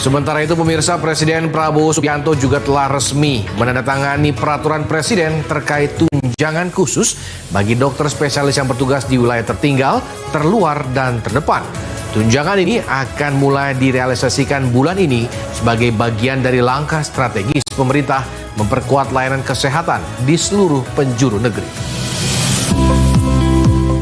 Sementara itu pemirsa, Presiden Prabowo Subianto juga telah resmi menandatangani peraturan Presiden terkait tunjangan khusus bagi dokter spesialis yang bertugas di wilayah tertinggal, terluar, dan terdepan. Tunjangan ini akan mulai direalisasikan bulan ini sebagai bagian dari langkah strategis pemerintah memperkuat layanan kesehatan di seluruh penjuru negeri.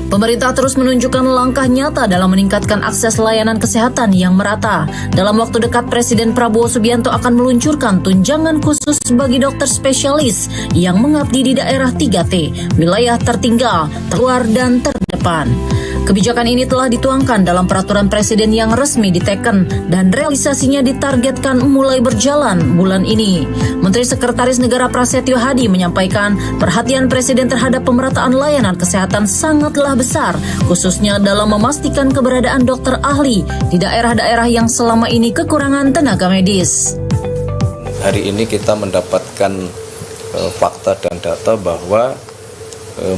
Pemerintah terus menunjukkan langkah nyata dalam meningkatkan akses layanan kesehatan yang merata. Dalam waktu dekat, Presiden Prabowo Subianto akan meluncurkan tunjangan khusus bagi dokter spesialis yang mengabdi di daerah 3T, wilayah tertinggal, terluar, dan terdepan. Kebijakan ini telah dituangkan dalam peraturan Presiden yang resmi diteken dan realisasinya ditargetkan mulai berjalan bulan ini. Menteri Sekretaris Negara Prasetyo Hadi menyampaikan perhatian Presiden terhadap pemerataan layanan kesehatan sangatlah besar, khususnya dalam memastikan keberadaan dokter ahli di daerah-daerah yang selama ini kekurangan tenaga medis. Hari ini kita mendapatkan fakta dan data bahwa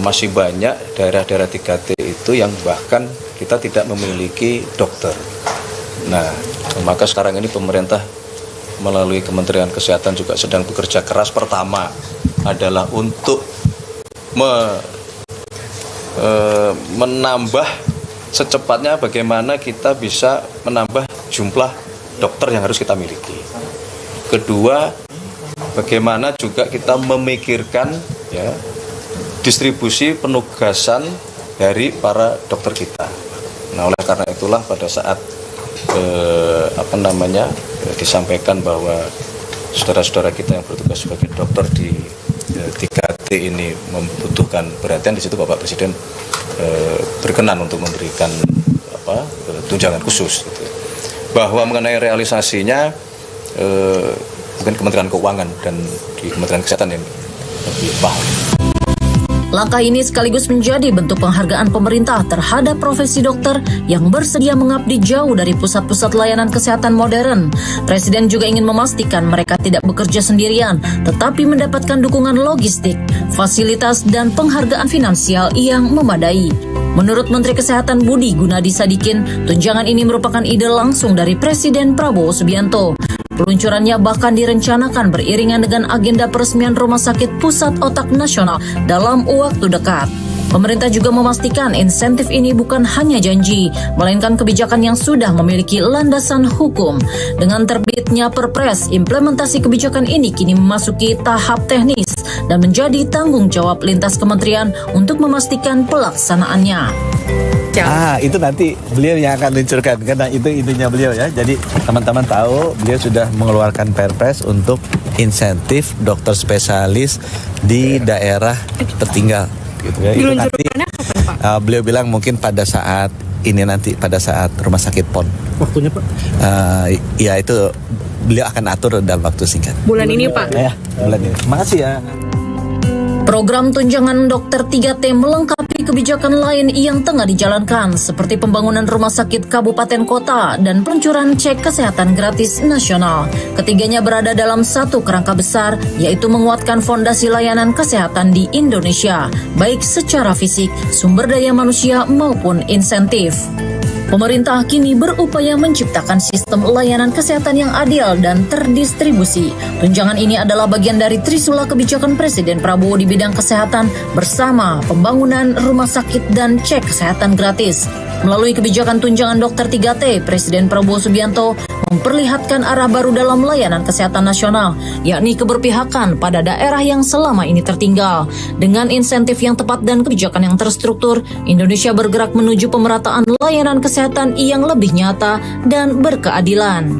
masih banyak daerah-daerah 3T itu yang bahkan kita tidak memiliki dokter. Nah, maka sekarang ini pemerintah melalui Kementerian Kesehatan juga sedang bekerja keras. Pertama adalah untuk menambah secepatnya bagaimana kita bisa menambah jumlah dokter yang harus kita miliki. Kedua, bagaimana juga kita memikirkan distribusi penugasan dari para dokter kita. Nah, oleh karena itulah pada saat disampaikan bahwa saudara-saudara kita yang bertugas sebagai dokter di 3T ini membutuhkan perhatian, di situ Bapak Presiden berkenan untuk memberikan tunjangan khusus. Gitu. Bahwa mengenai realisasinya mungkin Kementerian Keuangan dan di Kementerian Kesehatan yang lebih paham. Langkah ini sekaligus menjadi bentuk penghargaan pemerintah terhadap profesi dokter yang bersedia mengabdi jauh dari pusat-pusat layanan kesehatan modern. Presiden juga ingin memastikan mereka tidak bekerja sendirian, tetapi mendapatkan dukungan logistik, fasilitas, dan penghargaan finansial yang memadai. Menurut Menteri Kesehatan Budi Gunadi Sadikin, tunjangan ini merupakan ide langsung dari Presiden Prabowo Subianto. Peluncurannya bahkan direncanakan beriringan dengan agenda peresmian Rumah Sakit Pusat Otak Nasional dalam waktu dekat. Pemerintah juga memastikan insentif ini bukan hanya janji, melainkan kebijakan yang sudah memiliki landasan hukum. Dengan terbitnya Perpres, implementasi kebijakan ini kini memasuki tahap teknis dan menjadi tanggung jawab lintas kementerian untuk memastikan pelaksanaannya. Itu nanti beliau yang akan luncurkan, karena itu intinya beliau ya. Jadi teman-teman tahu beliau sudah mengeluarkan Perpres untuk insentif dokter spesialis di daerah tertinggal. Gitu ya. Itu nanti beliau bilang mungkin pada saat ini nanti pada saat Rumah Sakit PON. Waktunya Pak? Ya itu beliau akan atur dalam waktu singkat. Bulan ini Pak? Ya, bulan ini. Makasih ya. Program tunjangan dokter 3T melengkapi kebijakan lain yang tengah dijalankan, seperti pembangunan rumah sakit kabupaten kota dan peluncuran cek kesehatan gratis nasional. Ketiganya berada dalam satu kerangka besar, yaitu menguatkan fondasi layanan kesehatan di Indonesia, baik secara fisik, sumber daya manusia maupun insentif. Pemerintah kini berupaya menciptakan sistem layanan kesehatan yang adil dan terdistribusi. Tunjangan ini adalah bagian dari trisula kebijakan Presiden Prabowo di bidang kesehatan bersama pembangunan rumah sakit dan cek kesehatan gratis. Melalui kebijakan tunjangan dokter 3T, Presiden Prabowo Subianto memperlihatkan arah baru dalam layanan kesehatan nasional, yakni keberpihakan pada daerah yang selama ini tertinggal. Dengan insentif yang tepat dan kebijakan yang terstruktur, Indonesia bergerak menuju pemerataan layanan kesehatan yang lebih nyata dan berkeadilan.